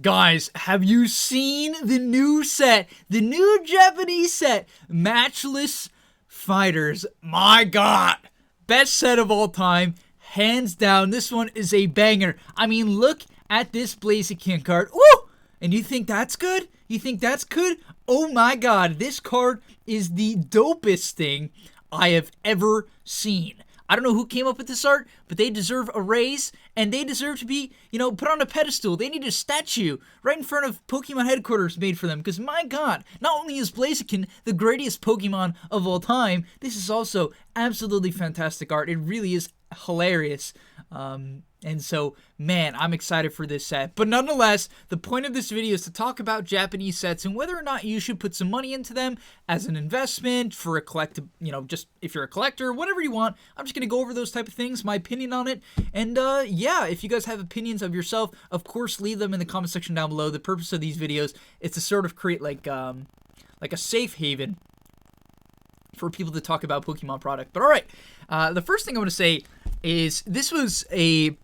Guys, have you seen the new set? The new Japanese set, Matchless Fighters. My God. Best set of all time. Hands down, this one is a banger. I mean, look at this Blaziken card. Woo! And you think that's good? You think that's good? Oh my God, this card is the dopest thing I have ever seen. I don't know who came up with this art, but they deserve a raise, and they deserve to be, put on a pedestal. They need a statue right in front of Pokemon headquarters made for them, because my God, not only is Blaziken the greatest Pokemon of all time, this is also absolutely fantastic art. It really is hilarious. And so, man, I'm excited for this set. But nonetheless, the point of this video is to talk about Japanese sets and whether or not you should put some money into them as an investment for a collectible, just if you're a collector, whatever you want. I'm just going to go over those type of things, my opinion on it. And yeah, if you guys have opinions of yourself, of course, leave them in the comment section down below. The purpose of these videos is to sort of create like a safe haven for people to talk about Pokemon product. But all right, the first thing I want to say is this was a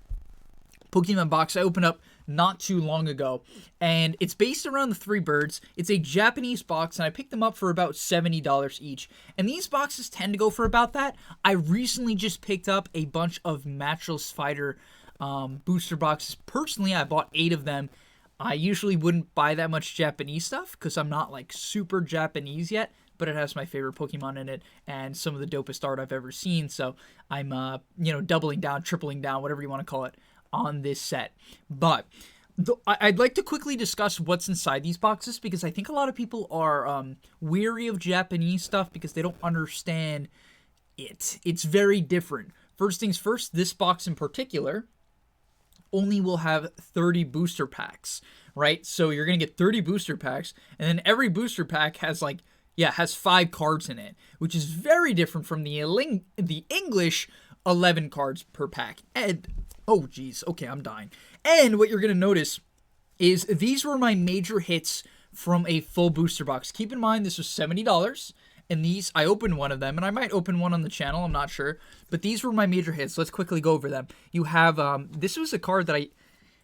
Pokemon box I opened up not too long ago, and it's based around the three birds. It's a Japanese box, and I picked them up for about $70 each, and these boxes tend to go for about that. I recently just picked up a bunch of Matchless Fighter booster boxes. Personally, I bought 8 of them. I usually wouldn't buy that much Japanese stuff because I'm not like super Japanese yet, but it has my favorite Pokemon in it and some of the dopest art I've ever seen, so I'm doubling down, tripling down, whatever you want to call it, on this set. But I'd like to quickly discuss what's inside these boxes, because I think a lot of people are weary of Japanese stuff because they don't understand it. It's very different. First things first, this box in particular only will have 30 booster packs, right? So you're going to get 30 booster packs, and then every booster pack has has 5 cards in it, which is very different from the English 11 cards per pack. And oh, geez. Okay, I'm dying. And what you're going to notice is these were my major hits from a full booster box. Keep in mind, this was $70. And these, I opened one of them, and I might open one on the channel. I'm not sure. But these were my major hits. Let's quickly go over them. You have, this was a card that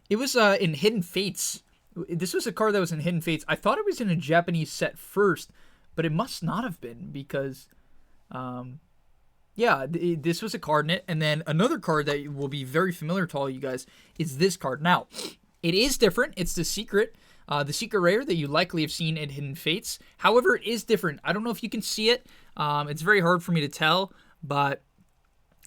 it was in Hidden Fates. This was a card that was in Hidden Fates. I thought it was in a Japanese set first, but it must not have been because, yeah, this was a card in it. And then another card that will be very familiar to all you guys is this card. Now, it is different. It's the secret rare that you likely have seen in Hidden Fates. However, it is different. I don't know if you can see it. It's very hard for me to tell, but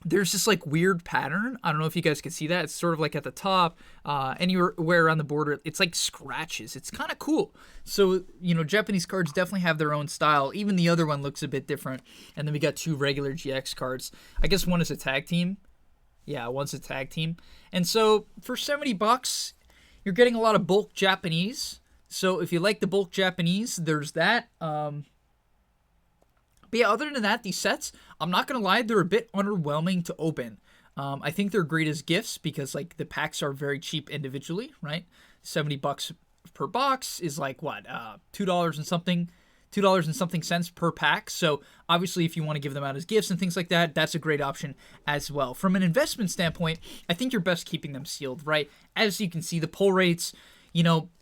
there's this like weird pattern. I don't know if you guys can see that. It's sort of like at the top, anywhere around the border. It's like scratches. It's kind of cool. So, Japanese cards definitely have their own style. Even the other one looks a bit different. And then we got 2 regular GX cards. I guess one is a tag team. Yeah, one's a tag team. And so for $70, you're getting a lot of bulk Japanese. So if you like the bulk Japanese, there's that. But yeah, other than that, these sets, I'm not going to lie, they're a bit underwhelming to open. I think they're great as gifts because, the packs are very cheap individually, right? $70 per box is what, $2 and something cents per pack. So obviously, if you want to give them out as gifts and things like that, that's a great option as well. From an investment standpoint, I think you're best keeping them sealed, right? As you can see, the pull rates,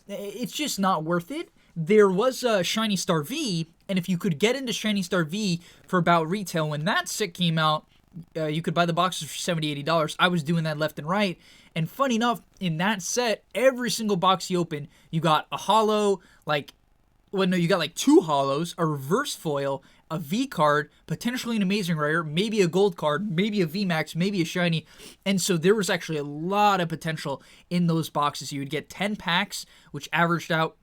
it's just not worth it. There was a Shiny Star V, and if you could get into Shiny Star V for about retail when that set came out, you could buy the boxes for $70, $80. I was doing that left and right. And funny enough, in that set, every single box you open, you got a holo, you got 2 holos, a reverse foil, a V card, potentially an amazing rare, maybe a gold card, maybe a VMAX, maybe a shiny. And so there was actually a lot of potential in those boxes. You would get 10 packs, which averaged out.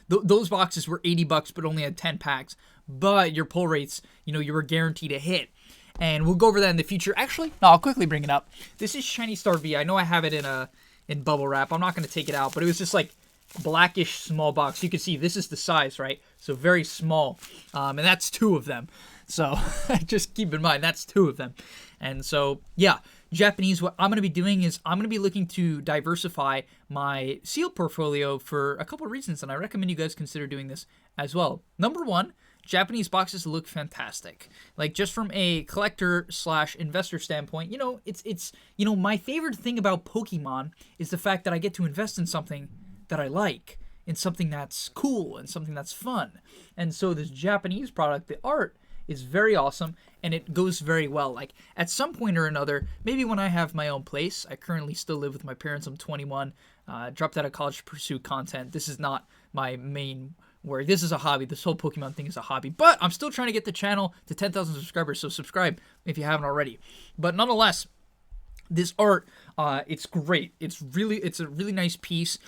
Those boxes were $80, but only had 10 packs. But your pull rates, you were guaranteed a hit. And we'll go over that in the future. Actually, no, I'll quickly bring it up. This is Shiny Star V. I know I have it in bubble wrap. I'm not going to take it out, but it was just blackish small box. You can see this is the size, right? So very small. And that's 2 of them. So just keep in mind, that's 2 of them. And so, yeah, Japanese, what I'm going to be doing is I'm going to be looking to diversify my seal portfolio for a couple of reasons, and I recommend you guys consider doing this as well. Number 1, Japanese boxes look fantastic. Just from a collector/investor standpoint, it's my favorite thing about Pokemon is the fact that I get to invest in something that I like, in something that's cool and something that's fun. And so this Japanese product, the art is very awesome and it goes very well. Like at some point or another, maybe when I have my own place, I currently still live with my parents. I'm 21, dropped out of college to pursue content. This is not my main work. This is a hobby. This whole Pokemon thing is a hobby, but I'm still trying to get the channel to 10,000 subscribers. So subscribe if you haven't already. But nonetheless, this art, it's great. It's a really nice piece,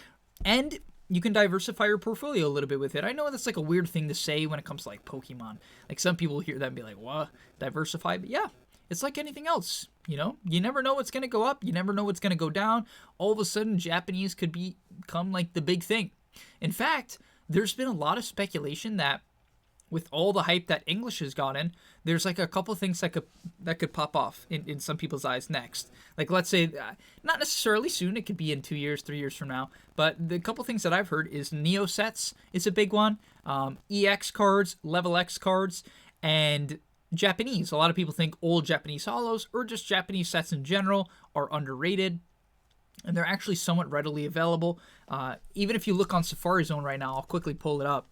and you can diversify your portfolio a little bit with it. I know that's like a weird thing to say when it comes to like Pokemon. Like some people hear that and be like, what? Diversify? But yeah, it's like anything else, you know? You never know what's going to go up. You never know what's going to go down. All of a sudden, Japanese could become like the big thing. In fact, there's been a lot of speculation that with all the hype that English has gotten, there's like a couple things that could pop off in some people's eyes next. Like let's say, not necessarily soon, it could be in 2 years, 3 years from now, but the couple things that I've heard is Neo sets is a big one, EX cards, Level X cards, and Japanese. A lot of people think old Japanese holos or just Japanese sets in general are underrated. And they're actually somewhat readily available. Even if you look on Safari Zone right now, I'll quickly pull it up.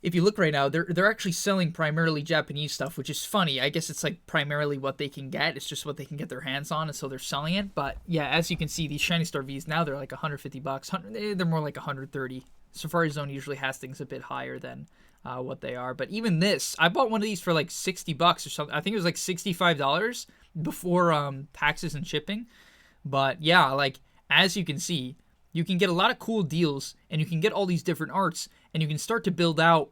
If you look right now, they're actually selling primarily Japanese stuff, which is funny. I guess it's like primarily what they can get. It's just what they can get their hands on, and so they're selling it. But yeah, as you can see, these Shiny Star Vs now they're like $150. They're more like $130. Safari Zone usually has things a bit higher than what they are. But even this, I bought one of these for like $60 or something. I think it was like $65 before taxes and shipping. But yeah, like as you can see, you can get a lot of cool deals, and you can get all these different arts, and you can start to build out,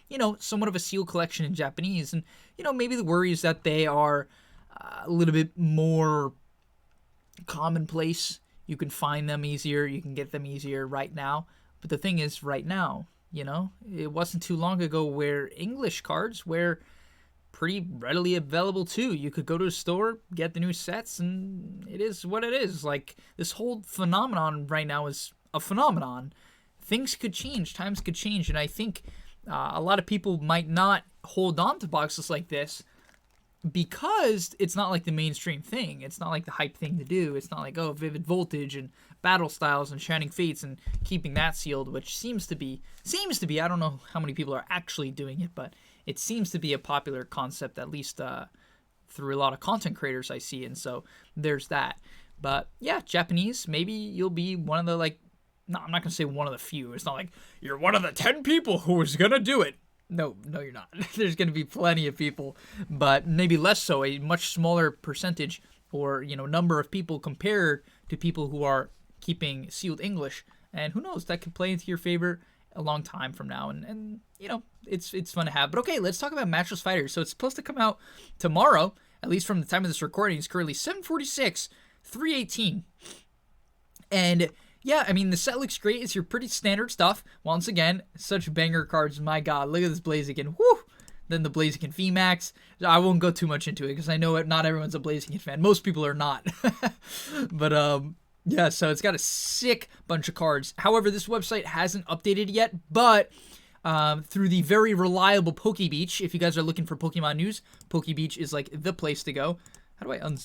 you know, somewhat of a seal collection in Japanese. And, you know, maybe the worry is that they are a little bit more commonplace. You can find them easier. You can get them easier right now. But the thing is, right now, you know, it wasn't too long ago where English cards were pretty readily available too. You could go to a store, get the new sets, and it is what it is. Like, this whole phenomenon right now is a phenomenon. Things could change, times could change, and I think a lot of people might not hold on to boxes like this because it's not like the mainstream thing. It's not like the hype thing to do. It's not like, oh, Vivid Voltage and Battle Styles and Shining Fates and keeping that sealed, which seems to be, I don't know how many people are actually doing it, but it seems to be a popular concept, at least through a lot of content creators I see, and so there's that. But yeah, Japanese, maybe you'll be one of the, like, no, I'm not going to say one of the few. It's not like you're one of the 10 people who is going to do it. No, you're not. There's going to be plenty of people, but maybe less so, a much smaller percentage or, you know, number of people compared to people who are keeping sealed English. And who knows, that could play into your favor a long time from now. And you know, it's fun to have. But okay, let's talk about Matchless Fighters. So it's supposed to come out tomorrow, at least from the time of this recording. It's currently 7:46, 3:18. And yeah, I mean, the set looks great. It's your pretty standard stuff. Once again, such banger cards. My God, look at this Blaziken. Woo! Then the Blaziken VMAX. I won't go too much into it because I know not everyone's a Blaziken fan. Most people are not. But yeah, so it's got a sick bunch of cards. However, this website hasn't updated yet, but through the very reliable PokeBeach, if you guys are looking for Pokemon news, PokeBeach is like the place to go. How do I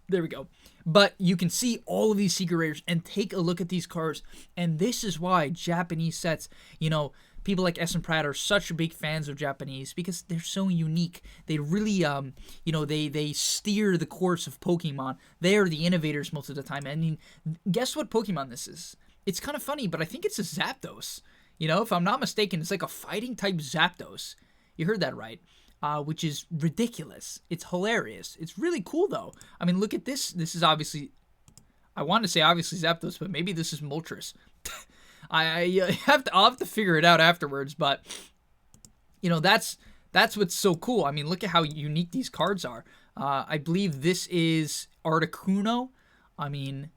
There we go. But you can see all of these secret rares and take a look at these cards. And this is why Japanese sets, you know, people like S and Pratt are such big fans of Japanese because they're so unique. They really, you know, they steer the course of Pokemon. They are the innovators most of the time. I mean, guess what Pokemon this is? It's kind of funny, but I think it's a Zapdos. You know, if I'm not mistaken, it's like a fighting type Zapdos. You heard that right. Which is ridiculous. It's hilarious. It's really cool, though. I mean, look at this. This is obviously, I want to say obviously Zapdos, but maybe this is Moltres. I'll have to figure it out afterwards, but, you know, that's what's so cool. I mean, look at how unique these cards are. I believe this is Articuno. I mean,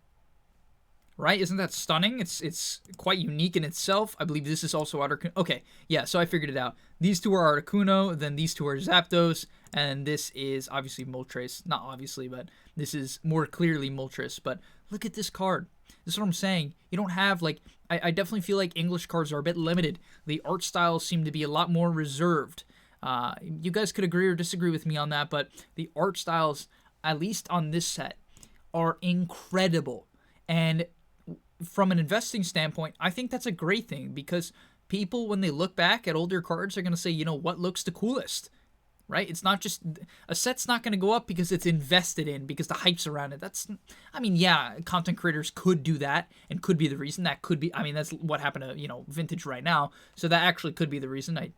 right? Isn't that stunning? It's quite unique in itself. I believe this is also Articuno. Okay, yeah, so I figured it out. These two are Articuno, then these two are Zapdos, and this is obviously Moltres. Not obviously, but this is more clearly Moltres. But look at this card. This is what I'm saying. You don't have, like, I definitely feel like English cards are a bit limited. The art styles seem to be a lot more reserved. You guys could agree or disagree with me on that, but the art styles, at least on this set, are incredible. And from an investing standpoint, I think that's a great thing, because people, when they look back at older cards, are going to say, you know, what looks the coolest, right? It's not just, a set's not going to go up because it's invested in, because the hype's around it. That's, I mean, yeah, content creators could do that and could be the reason. That could be, I mean, that's what happened to, you know, Vintage right now. So that actually could be the reason. I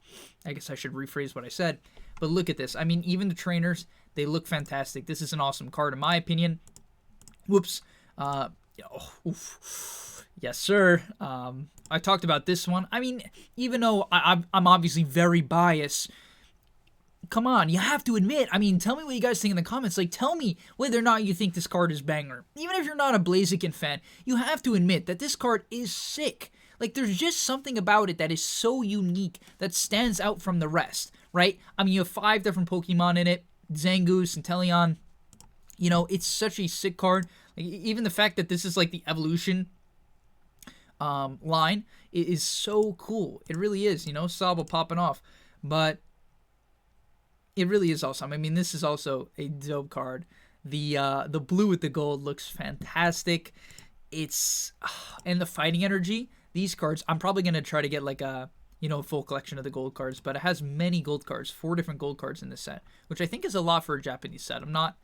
guess I should rephrase what I said. But look at this. I mean, even the trainers, they look fantastic. This is an awesome card, in my opinion. Whoops. Yes, sir. I talked about this one. I mean, even though I'm obviously very biased, come on, you have to admit. I mean, tell me what you guys think in the comments. Like, tell me whether or not you think this card is banger. Even if you're not a Blaziken fan, you have to admit that this card is sick. Like, there's just something about it that is so unique, that stands out from the rest, right? I mean, you have 5 different Pokemon in it. Zangoose and Teleon. You know, it's such a sick card. Like, even the fact that this is like the evolution line is so cool. It really is, you know, Saba popping off. But it really is awesome. I mean, this is also a dope card. The blue with the gold looks fantastic. It's and the fighting energy. These cards, I'm probably gonna try to get like a, you know, a full collection of the gold cards, but it has many gold cards, 4 different gold cards in this set, which I think is a lot for a Japanese set. I'm not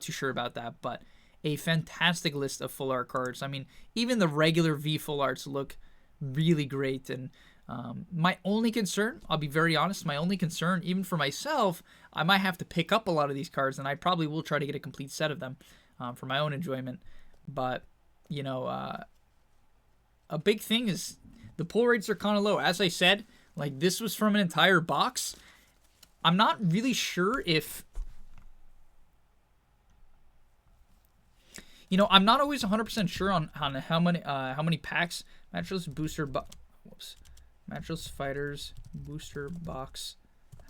too sure about that, but a fantastic list of full art cards. I mean, even the regular V full arts look really great. And my only concern, I'll be very honest, my only concern, even for myself, I might have to pick up a lot of these cards, and I probably will try to get a complete set of them for my own enjoyment. But, you know, a big thing is the pull rates are kind of low. As I said, like, this was from an entire box. I'm not really sure if, you know, I'm not always 100% sure on how many packs Matchless Matchless Fighters booster box.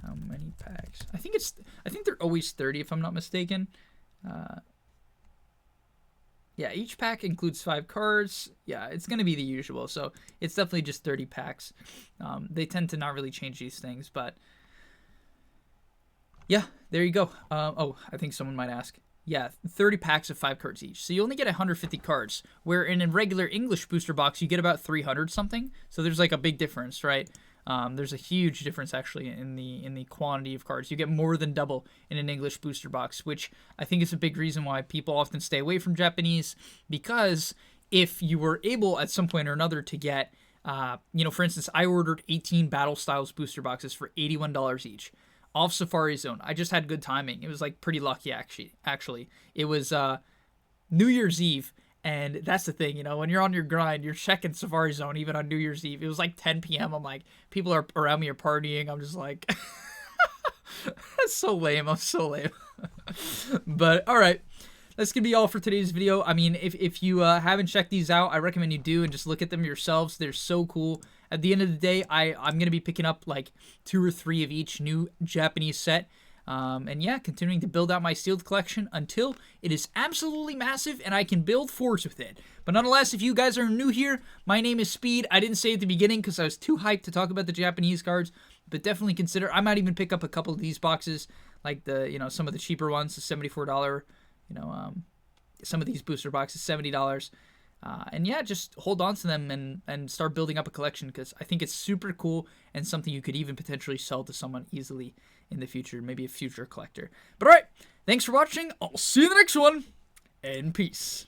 How many packs? I think they're always 30 if I'm not mistaken. Yeah, each pack includes 5 cards. Yeah, it's gonna be the usual. So it's definitely just 30 packs. They tend to not really change these things, but yeah, there you go. Oh, I think someone might ask. Yeah, 30 packs of 5 cards each. So you only get 150 cards, where in a regular English booster box, you get about 300 something. So there's like a big difference, right? There's a huge difference actually in the quantity of cards. You get more than double in an English booster box, which I think is a big reason why people often stay away from Japanese, because if you were able at some point or another to get, you know, for instance, I ordered 18 Battle Styles booster boxes for $81 each. Off Safari Zone. I just had good timing. It was like pretty lucky actually. It was New Year's Eve, and that's the thing, you know, when you're on your grind, you're checking Safari Zone even on New Year's Eve. It was like 10 p.m. I'm like, people are around me are partying. I'm just like, that's so lame. I'm so lame. But all right. That's going to be all for today's video. I mean, if you haven't checked these out, I recommend you do and just look at them yourselves. They're so cool. At the end of the day, I'm going to be picking up like 2 or 3 of each new Japanese set. And yeah, continuing to build out my sealed collection until it is absolutely massive and I can build forts with it. But nonetheless, if you guys are new here, my name is Speed. I didn't say at the beginning because I was too hyped to talk about the Japanese cards, but definitely consider, I might even pick up a couple of these boxes, like the, you know, some of the cheaper ones, the $74, you know, some of these booster boxes, $70. And yeah, just hold on to them and start building up a collection, because I think it's super cool and something you could even potentially sell to someone easily in the future, maybe a future collector. But alright, thanks for watching. I'll see you in the next one, and peace.